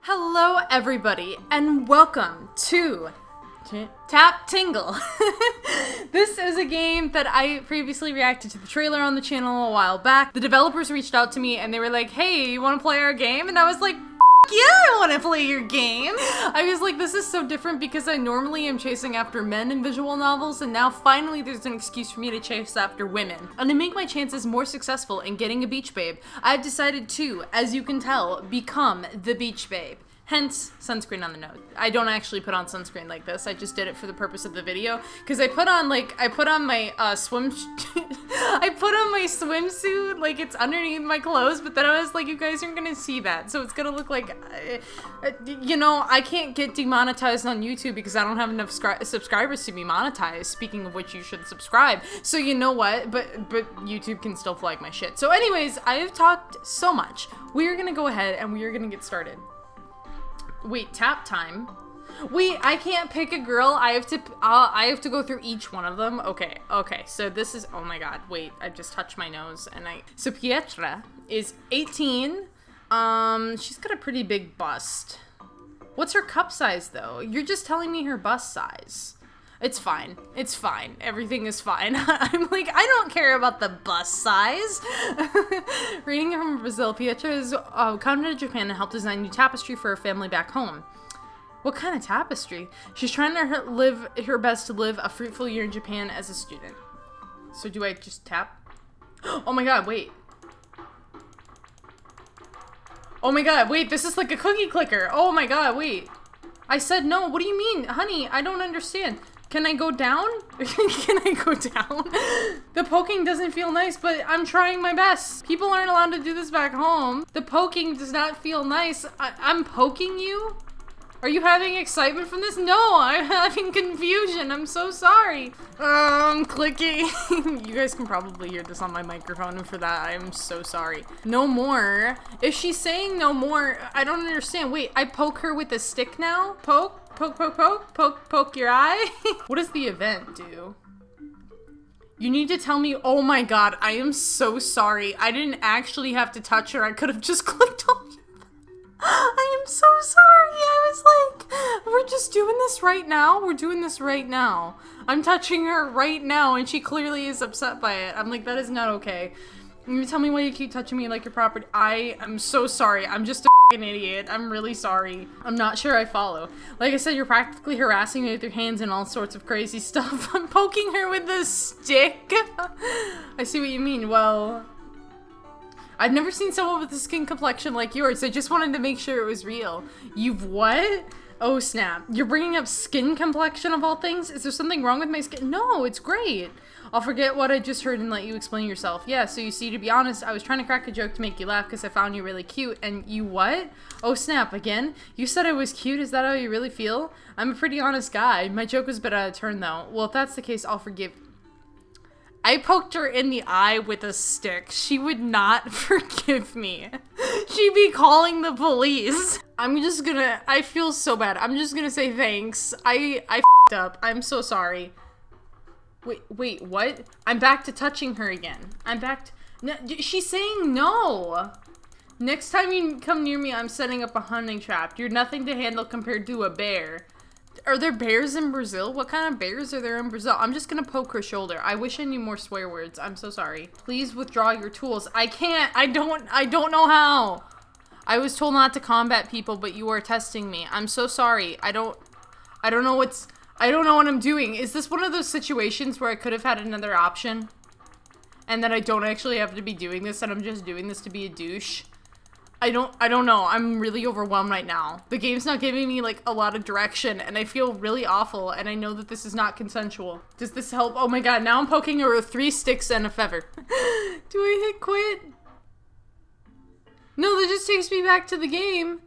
Hello everybody and welcome to Tap Tingle. This is a game that I previously reacted to the trailer on the channel a while back. The developers reached out to me and they were like, hey, you want to play our game? And I was like, yeah, I want to play your game. I was like, this is so different because I normally am chasing after men in visual novels, and now finally there's an excuse for me to chase after women. And to make my chances more successful in getting a beach babe, I've decided to, as you can tell, become the beach babe. Hence, sunscreen on the nose. I don't actually put on sunscreen like this. I just did it for the purpose of the video. Because I put on my swimsuit, like it's underneath my clothes, but then I was like, you guys aren't gonna see that. So it's gonna look like, you know, I can't get demonetized on YouTube because I don't have enough subscribers to be monetized. Speaking of which, you should subscribe. So you know what? But YouTube can still flag my shit. So anyways, I have talked so much. We are gonna go ahead and we are gonna get started. Wait, tap time? Wait, I can't pick a girl. I have to go through each one of them. Okay. So this is, oh my god. Wait, I just touched my nose so Petra is 18. She's got a pretty big bust. What's her cup size though? You're just telling me her bust size. It's fine. It's fine. Everything is fine. I'm like, I don't care about the bust size. Reading from Brazil, Petra has come to Japan and helped design new tapestry for her family back home. What kind of tapestry? She's trying to live her best to live a fruitful year in Japan as a student. So do I just tap? Oh my god, wait. Oh my god, wait, this is like a cookie clicker. Oh my god, wait. I said no. What do you mean? Honey, I don't understand. Can I go down? Can I go down? The poking doesn't feel nice, but I'm trying my best. People aren't allowed to do this back home. The poking does not feel nice. I'm poking you? Are you having excitement from this? No, I'm having confusion. I'm so sorry. I'm clicking. You guys can probably hear this on my microphone, and for that, I'm so sorry. No more. If she's saying no more, I don't understand. Wait, I poke her with a stick now? Poke? Poke your eye? What does the event do? You need to tell me. Oh my god, I am so sorry. I didn't actually have to touch her. I could have just clicked on you. I am so sorry. I was like, we're just doing this right now? We're doing this right now. I'm touching her right now and she clearly is upset by it. I'm like, that is not okay. You tell me why you keep touching me like your property. I am so sorry. I'm just an idiot. I'm really sorry. I'm not sure I follow. Like I said, you're practically harassing me with your hands and all sorts of crazy stuff. I'm poking her with a stick. I see what you mean. Well, I've never seen someone with a skin complexion like yours. I just wanted to make sure it was real. You've what? Oh snap. You're bringing up skin complexion of all things? Is there something wrong with my skin? No, it's great. I'll forget what I just heard and let you explain yourself. Yeah, so you see, to be honest, I was trying to crack a joke to make you laugh because I found you really cute. And you what? Oh snap, again? You said I was cute? Is that how you really feel? I'm a pretty honest guy. My joke was a bit out of turn though. Well, if that's the case, I'll forgive. I poked her in the eye with a stick. She would not forgive me. She'd be calling the police. I feel so bad. I'm just gonna say thanks. I f***ed up. I'm so sorry. Wait, what? I'm back to touching her again. I'm back to, no, she's saying no. Next time you come near me, I'm setting up a hunting trap. You're nothing to handle compared to a bear. Are there bears in Brazil? What kind of bears are there in Brazil? I'm just gonna poke her shoulder. I wish I knew more swear words. I'm so sorry. Please withdraw your tools. I can't. I don't know how. I was told not to combat people, but you are testing me. I'm so sorry. I don't know what I'm doing. Is this one of those situations where I could have had another option? And that I don't actually have to be doing this and I'm just doing this to be a douche? I don't know. I'm really overwhelmed right now. The game's not giving me like a lot of direction and I feel really awful and I know that this is not consensual. Does this help? Oh my god, now I'm poking her with 3 sticks and a feather. Do I hit quit? No, that just takes me back to the game.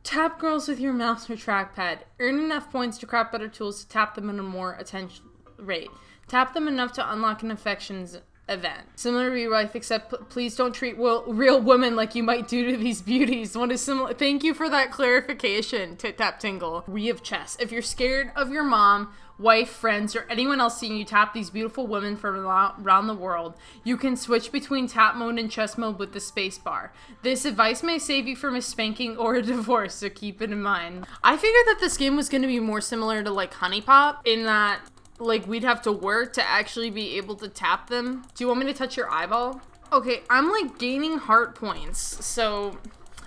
Tap girls with your mouse or trackpad. Earn enough points to craft better tools to tap them at a more attention rate. Tap them enough to unlock an affections event. Similar to your wife, except please don't treat real women like you might do to these beauties. What is similar? Thank you for that clarification, Tap Tingle. We have chess. If you're scared of your mom, wife, friends, or anyone else seeing you tap these beautiful women from around the world, you can switch between tap mode and chess mode with the space bar. This advice may save you from a spanking or a divorce, so keep it in mind. I figured that this game was going to be more similar to like Honey Pop, in that like we'd have to work to actually be able to tap them. Do you want me to touch your eyeball? Okay, I'm like gaining heart points, so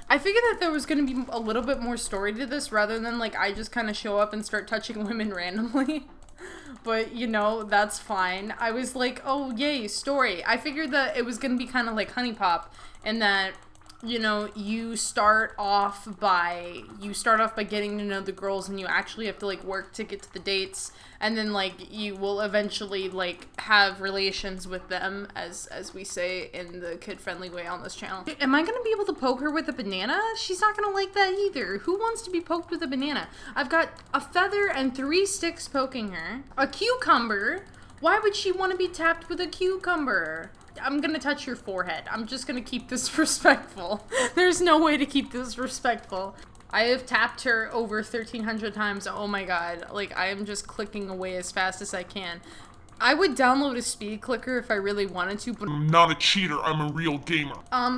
I figured that there was going to be a little bit more story to this rather than like I just kind of show up and start touching women randomly. But, you know, that's fine. I was like, oh, yay, story. I figured that it was going to be kind of like Honey Pop, and that, you know, you start off by getting to know the girls, and you actually have to like work to get to the dates, and then like you will eventually like have relations with them, as we say in the kid-friendly way on this channel. Am I gonna be able to poke her with a banana? She's not gonna like that either. Who wants to be poked with a banana? I've got a feather and 3 sticks poking her. A cucumber? Why would she want to be tapped with a cucumber? I'm gonna touch your forehead. I'm just gonna keep this respectful. There's no way to keep this respectful. I have tapped her over 1,300 times. Oh my god. Like, I am just clicking away as fast as I can. I would download a speed clicker if I really wanted to, but I'm not a cheater, I'm a real gamer.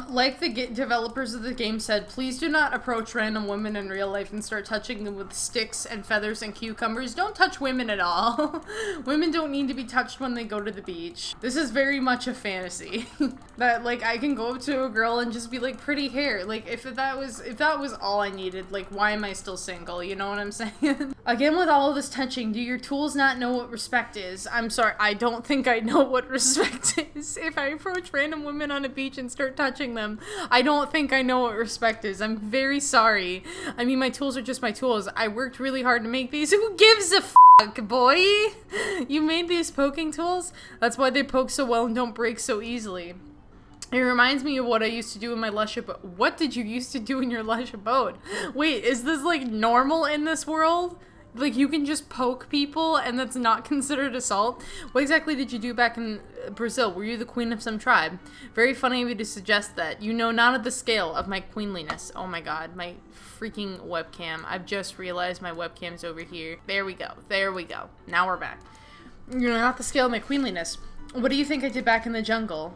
Like the developers of the game said, please do not approach random women in real life and start touching them with sticks and feathers and cucumbers. Don't touch women at all. Women don't need to be touched when they go to the beach. This is very much a fantasy. That, like, I can go up to a girl and just be like, pretty hair. Like, if that was all I needed, like, why am I still single? You know what I'm saying? Again, with all of this touching, do your tools not know what respect is? I'm sorry. I don't think I know what respect is. If I approach random women on a beach and start touching them, I don't think I know what respect is. I'm very sorry. I mean, my tools are just my tools. I worked really hard to make these. Who gives a fuck, boy? You made these poking tools? That's why they poke so well and don't break so easily. It reminds me of what I used to do in my lush abode. What did you used to do in your lush abode? Wait, is this like normal in this world? Like, you can just poke people and that's not considered assault? What exactly did you do back in Brazil? Were you the queen of some tribe? Very funny of you to suggest that. You know not of the scale of my queenliness. Oh my god, my freaking webcam. I've just realized my webcam's over here. There we go. There we go. Now we're back. You know not the scale of my queenliness. What do you think I did back in the jungle?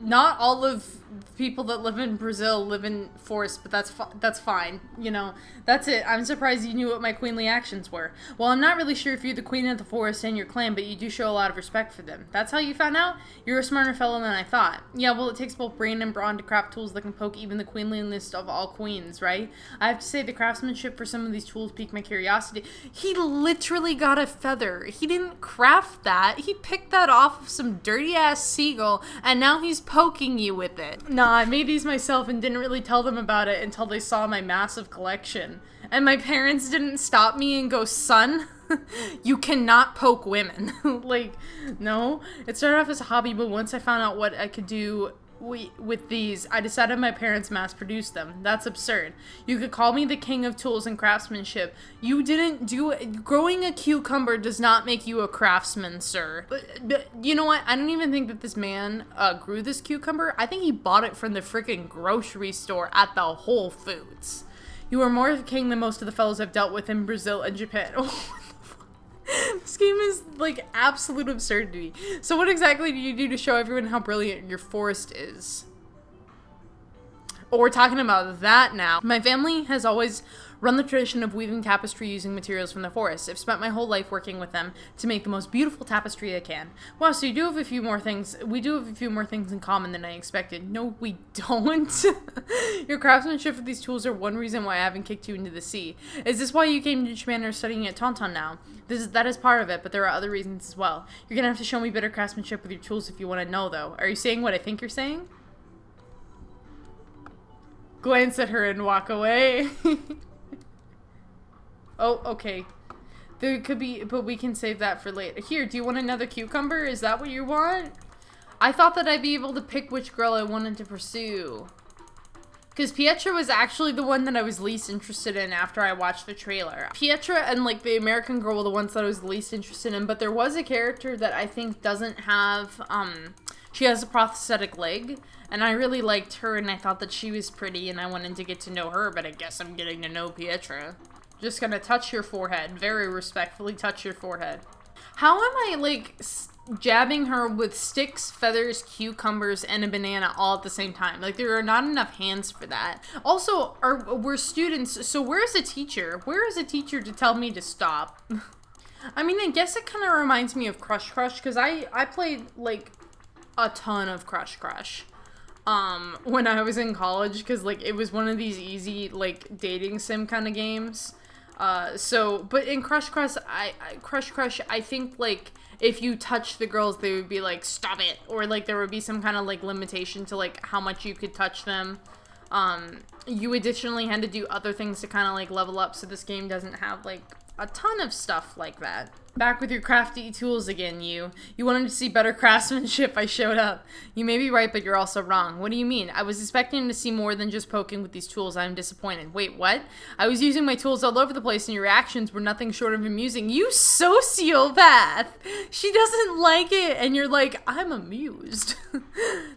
Not all of people that live in Brazil live in forests, but that's fine. You know, that's it. I'm surprised you knew what my queenly actions were. Well, I'm not really sure if you're the queen of the forest and your clan, but you do show a lot of respect for them. That's how you found out? You're a smarter fellow than I thought. Yeah, well, it takes both brain and brawn to craft tools that can poke even the queenliest of all queens, right? I have to say the craftsmanship for some of these tools piqued my curiosity. He literally got a feather. He didn't craft that. He picked that off of some dirty-ass seagull, and now he's poking you with it. Nah, I made these myself and didn't really tell them about it until they saw my massive collection. And my parents didn't stop me and go, son, you cannot poke women. Like, no. It started off as a hobby, but once I found out what I could do with these, I decided my parents mass-produced them. That's absurd. You could call me the king of tools and craftsmanship. You didn't do it. Growing a cucumber does not make you a craftsman, sir. But you know what? I don't even think that this man grew this cucumber. I think he bought it from the freaking grocery store at the Whole Foods. You are more of a king than most of the fellows I've dealt with in Brazil and Japan. This game is like absolute absurdity. So what exactly do you do to show everyone how brilliant your forest is? Oh, we're talking about that now. My family has always run the tradition of weaving tapestry using materials from the forest. I've spent my whole life working with them to make the most beautiful tapestry I can. Wow, so you do have a few more things. We do have a few more things in common than I expected. No, we don't. Your craftsmanship with these tools are one reason why I haven't kicked you into the sea. Is this why you came to Japan and are studying at Tauntaun now? That is part of it, but there are other reasons as well. You're gonna have to show me better craftsmanship with your tools if you want to know, though. Are you saying what I think you're saying? Glance at her and walk away. Oh, okay. There could be, but we can save that for later. Here, do you want another cucumber? Is that what you want? I thought that I'd be able to pick which girl I wanted to pursue. Because Petra was actually the one that I was least interested in after I watched the trailer. Petra and, like, the American girl were the ones that I was least interested in, but there was a character that I think doesn't have, She has a prosthetic leg, and I really liked her, and I thought that she was pretty, and I wanted to get to know her, but I guess I'm getting to know Petra. Just gonna touch your forehead. Very respectfully touch your forehead. How am I, like, jabbing her with sticks, feathers, cucumbers, and a banana all at the same time? Like, there are not enough hands for that. Also, we're students, so where's a teacher? Where is a teacher to tell me to stop? I mean, I guess it kind of reminds me of Crush Crush, because I played, like, a ton of Crush Crush when I was in college, because, like, it was one of these easy, like, dating sim kind of games. But in Crush Crush, I think, like, if you touch the girls, they would be like, stop it, or, like, there would be some kind of, like, limitation to, like, how much you could touch them. You additionally had to do other things to kind of, like, level up, so this game doesn't have, like, a ton of stuff like that. Back with your crafty tools again, you. You wanted to see better craftsmanship, I showed up. You may be right, but you're also wrong. What do you mean? I was expecting to see more than just poking with these tools. I'm disappointed. Wait, what? I was using my tools all over the place and your reactions were nothing short of amusing. You sociopath! She doesn't like it, and you're like, I'm amused.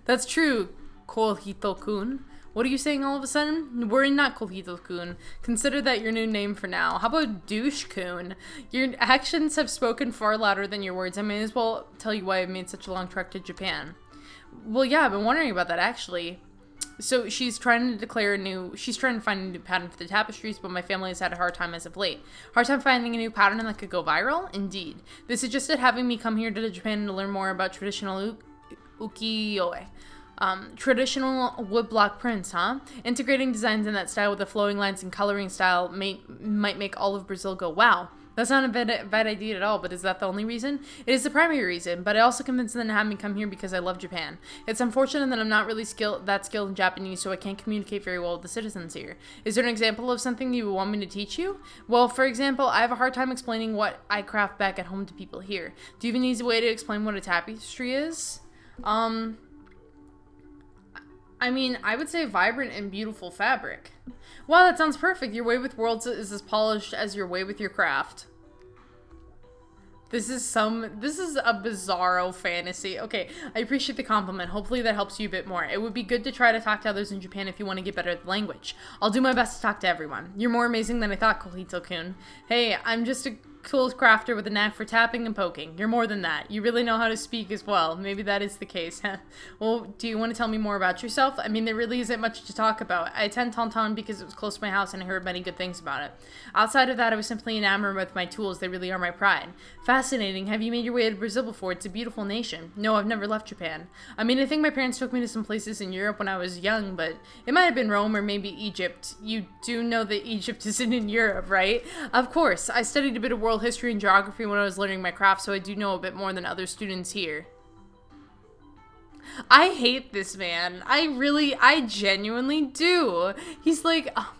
That's true, Kolhitokun. What are you saying all of a sudden? Worry not, Kolhitokun. Consider that your new name for now. How about Douche-kun? Your actions have spoken far louder than your words. I may as well tell you why I've made such a long trek to Japan. Well, yeah, I've been wondering about that, actually. So she's trying to find a new pattern for the tapestries, but my family has had a hard time as of late. Hard time finding a new pattern that could go viral? Indeed. They suggested having me come here to Japan to learn more about traditional ukiyo-e. Traditional woodblock prints, huh? Integrating designs in that style with the flowing lines and coloring style might make all of Brazil go, wow. That's not a bad idea at all, but is that the only reason? It is the primary reason, but I also convinced them to have me come here because I love Japan. It's unfortunate that I'm not really skilled in Japanese, so I can't communicate very well with the citizens here. Is there an example of something you would want me to teach you? Well, for example, I have a hard time explaining what I craft back at home to people here. Do you have an easy way to explain what a tapestry is? I mean, I would say vibrant and beautiful fabric. Wow, that sounds perfect. Your way with worlds is as polished as your way with your craft. This is a bizarro fantasy. Okay, I appreciate the compliment. Hopefully that helps you a bit more. It would be good to try to talk to others in Japan if you want to get better at the language. I'll do my best to talk to everyone. You're more amazing than I thought, Kolhitokun. Hey, I'm just a tools crafter with a knack for tapping and poking. You're more than that. You really know how to speak as well. Maybe that is the case. Well, do you want to tell me more about yourself? I mean, there really isn't much to talk about. I attend Tonton because it was close to my house and I heard many good things about it. Outside of that, I was simply enamored with my tools. They really are my pride. Fascinating. Have you made your way to Brazil before? It's a beautiful nation. No, I've never left Japan. I mean, I think my parents took me to some places in Europe when I was young, but it might have been Rome or maybe Egypt. You do know that Egypt isn't in Europe, right? Of course. I studied a bit of world history and geography when I was learning my craft, so I do know a bit more than other students here. I hate this man. I genuinely do. He's like, oh,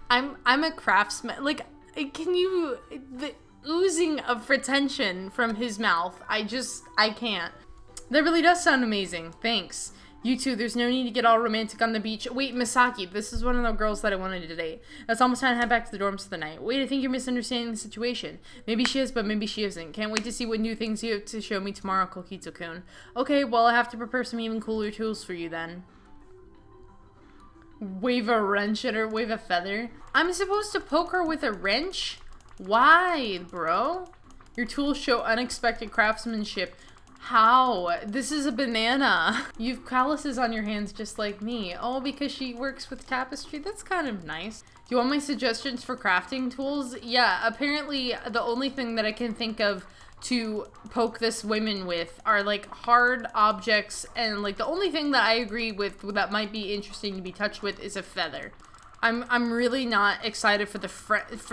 I'm a craftsman. Like, the oozing of pretension from his mouth. I can't. That really does sound amazing. Thanks. You too, there's no need to get all romantic on the beach. Wait, Misaki, this is one of the girls that I wanted to date. It's almost time to head back to the dorms for the night. Wait, I think you're misunderstanding the situation. Maybe she is, but maybe she isn't. Can't wait to see what new things you have to show me tomorrow, Kolhitokun. Okay, well, I have to prepare some even cooler tools for you then. Wave a wrench at her, wave a feather. I'm supposed to poke her with a wrench? Why, bro? Your tools show unexpected craftsmanship. How? This is a banana. You've calluses on your hands just like me. Oh, because she works with tapestry? That's kind of nice. Do you want my suggestions for crafting tools? Yeah, apparently the only thing that I can think of to poke this woman with are like hard objects, and like the only thing that I agree with that might be interesting to be touched with is a feather. I'm really not excited for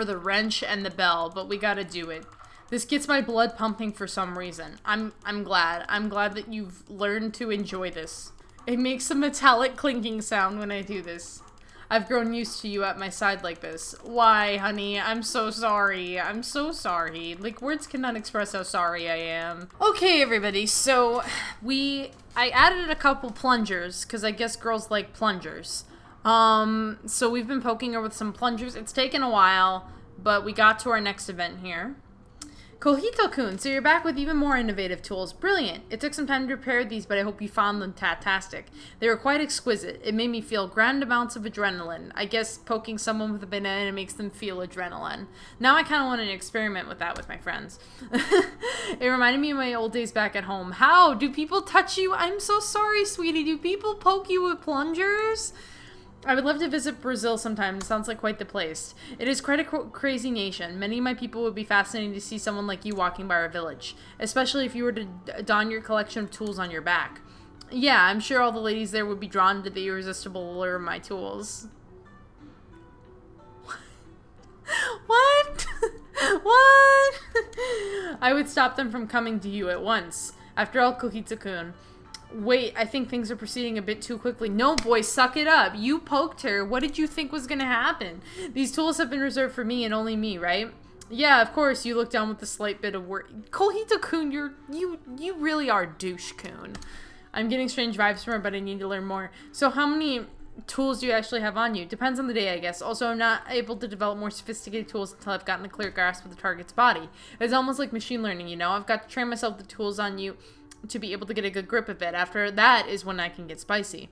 the wrench and the bell, but we gotta do it. This gets my blood pumping for some reason. I'm glad. I'm glad that you've learned to enjoy this. It makes a metallic clinking sound when I do this. I've grown used to you at my side like this. Why, honey? I'm so sorry. I'm so sorry. Like, words cannot express how sorry I am. Okay, everybody, so I added a couple plungers, because I guess girls like plungers. So we've been poking her with some plungers. It's taken a while, but we got to our next event here. Kolhitokun, so you're back with even more innovative tools. Brilliant. It took some time to prepare these, but I hope you found them fantastic. They were quite exquisite. It made me feel grand amounts of adrenaline. I guess poking someone with a banana makes them feel adrenaline. Now I kind of want to experiment with that with my friends. It reminded me of my old days back at home. How? Do people touch you? I'm so sorry, sweetie. Do people poke you with plungers? I would love to visit Brazil sometime. It sounds like quite the place. It is quite a crazy nation. Many of my people would be fascinated to see someone like you walking by our village, especially if you were to don your collection of tools on your back. Yeah, I'm sure all the ladies there would be drawn to the irresistible allure of my tools. What? What? I would stop them from coming to you at once. After all, Kolhitokun. Wait, I think things are proceeding a bit too quickly. No, boy, suck it up. You poked her. What did you think was going to happen? These tools have been reserved for me and only me, right? Yeah, of course. You look down with a slight bit of worry. Kolhitokun, you really are douche-kun. I'm getting strange vibes from her, but I need to learn more. So how many tools do you actually have on you? Depends on the day, I guess. Also, I'm not able to develop more sophisticated tools until I've gotten a clear grasp of the target's body. It's almost like machine learning, you know? I've got to train myself the tools on you to be able to get a good grip of it. After that is when I can get spicy.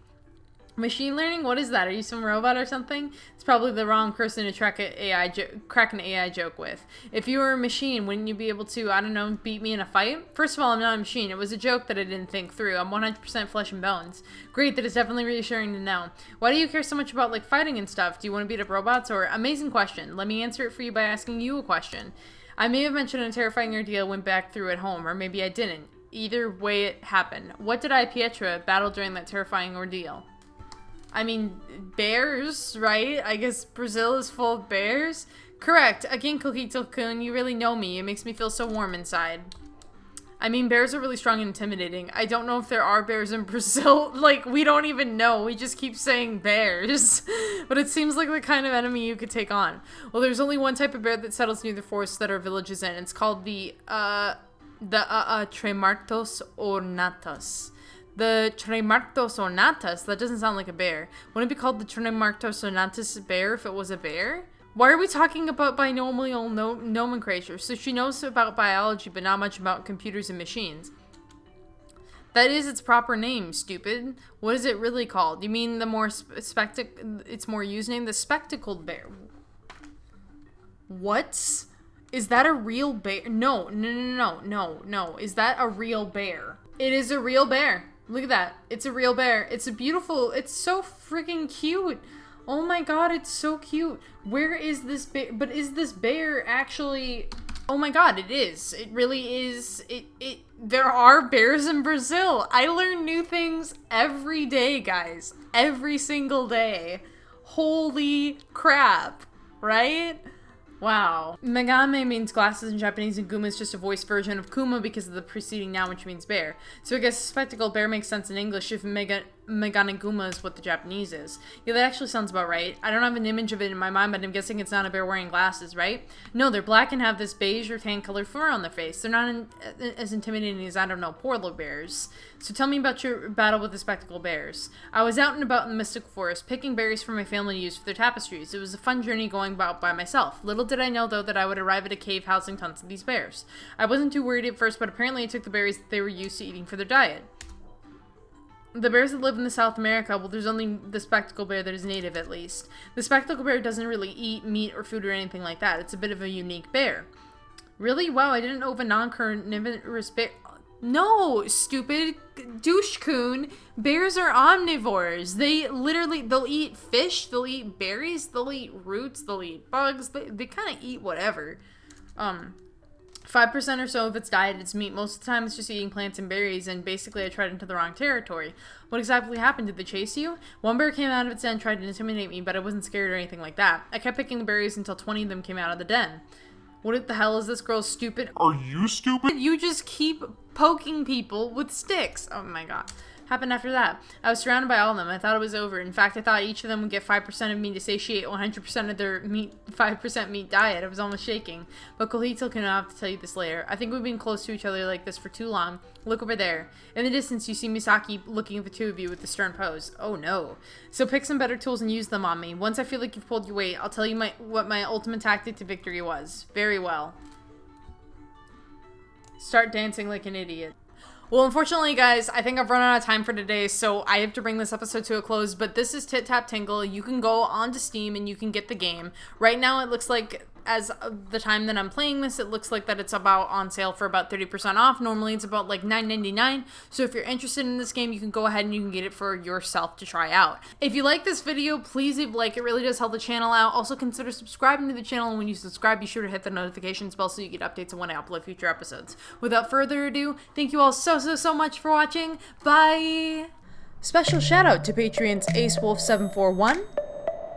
Machine learning? What is that? Are you some robot or something? It's probably the wrong person to crack an AI joke with. If you were a machine, wouldn't you be able to, I don't know, beat me in a fight? First of all, I'm not a machine. It was a joke that I didn't think through. I'm 100% flesh and bones. Great, that is definitely reassuring to know. Why do you care so much about, like, fighting and stuff? Do you want to beat up robots? Or, amazing question. Let me answer it for you by asking you a question. I may have mentioned a terrifying ordeal went back through at home, or maybe I didn't. Either way it happened. What did Petra battle during that terrifying ordeal? I mean, bears, right? I guess Brazil is full of bears? Correct. Again, Kolhitokun, you really know me. It makes me feel so warm inside. I mean, bears are really strong and intimidating. I don't know if there are bears in Brazil. Like, we don't even know. We just keep saying bears. But it seems like the kind of enemy you could take on. Well, there's only one type of bear that settles near the forests that our village is in. It's called the Tremartos ornatus. The Tremartos ornatus, that doesn't sound like a bear. Wouldn't it be called the Tremartos ornatus bear if it was a bear? Why are we talking about binomial nomenclature? So she knows about biology, but not much about computers and machines. That is its proper name, stupid. What is it really called? You mean the more its more used name? The spectacled bear. What? Is that a real bear? No. Is that a real bear? It is a real bear. Look at that. It's a real bear. It's a beautiful, it's so freaking cute. Oh my god, it's so cute. Where is this bear? But is this bear actually... Oh my god, it is. It really is. There are bears in Brazil. I learn new things every day, guys. Every single day. Holy crap. Right? Wow. Megame means glasses in Japanese, and Guma is just a voiced version of Kuma because of the preceding noun, which means bear. So I guess spectacled bear makes sense in English if Megane Guma is what the Japanese is. Yeah, that actually sounds about right. I don't have an image of it in my mind, but I'm guessing it's not a bear wearing glasses, right? No, they're black and have this beige or tan colored fur on their face. They're not as intimidating as, I don't know, polar bears. So tell me about your battle with the spectacled bears. I was out and about in the mystical forest, picking berries for my family to use for their tapestries. It was a fun journey going about by myself. Little did I know, though, that I would arrive at a cave housing tons of these bears. I wasn't too worried at first, but apparently I took the berries that they were used to eating for their diet. The bears that live in the South America, well, there's only the spectacled bear that is native, at least. The spectacled bear doesn't really eat meat or food or anything like that. It's a bit of a unique bear. Really? Wow, I didn't know of a non-carnivorous bear. No, stupid douche-kun. Bears are omnivores. They'll eat fish, they'll eat berries, they'll eat roots, they'll eat bugs. They kind of eat whatever. 5% or so of its diet is meat. Most of the time it's just eating plants and berries, and basically I tread into the wrong territory. What exactly happened? Did they chase you? One bear came out of its den and tried to intimidate me, but I wasn't scared or anything like that. I kept picking the berries until 20 of them came out of the den. What the hell is this girl stupid? Are you stupid? You just keep poking people with sticks. Oh my god. Happened after that. I was surrounded by all of them. I thought it was over. In fact, I thought each of them would get 5% of me to satiate 100% of their 5% meat diet. I was almost shaking. But Kolhitokun, I'll have to tell you this later. I think we've been close to each other like this for too long. Look over there. In the distance, you see Misaki looking at the two of you with the stern pose. Oh no. So pick some better tools and use them on me. Once I feel like you've pulled your weight, I'll tell you what my ultimate tactic to victory was. Very well. Start dancing like an idiot. Well, unfortunately, guys, I think I've run out of time for today, so I have to bring this episode to a close, but this is Tit Tap Tingle. You can go onto Steam and you can get the game. Right now, it looks like, as the time that I'm playing this, it looks like that it's about on sale for about 30% off. Normally, it's about like $9.99, so if you're interested in this game, you can go ahead and you can get it for yourself to try out. If you like this video, please leave a like. It really does help the channel out. Also, consider subscribing to the channel, and when you subscribe, be sure to hit the notifications bell so you get updates on when I upload future episodes. Without further ado, thank you all so much for watching. Bye! Special shout out to Patreons AceWolf741,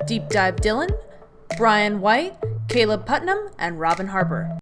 Deep Dive Dylan, Brian White, Caleb Putnam, and Robin Harper.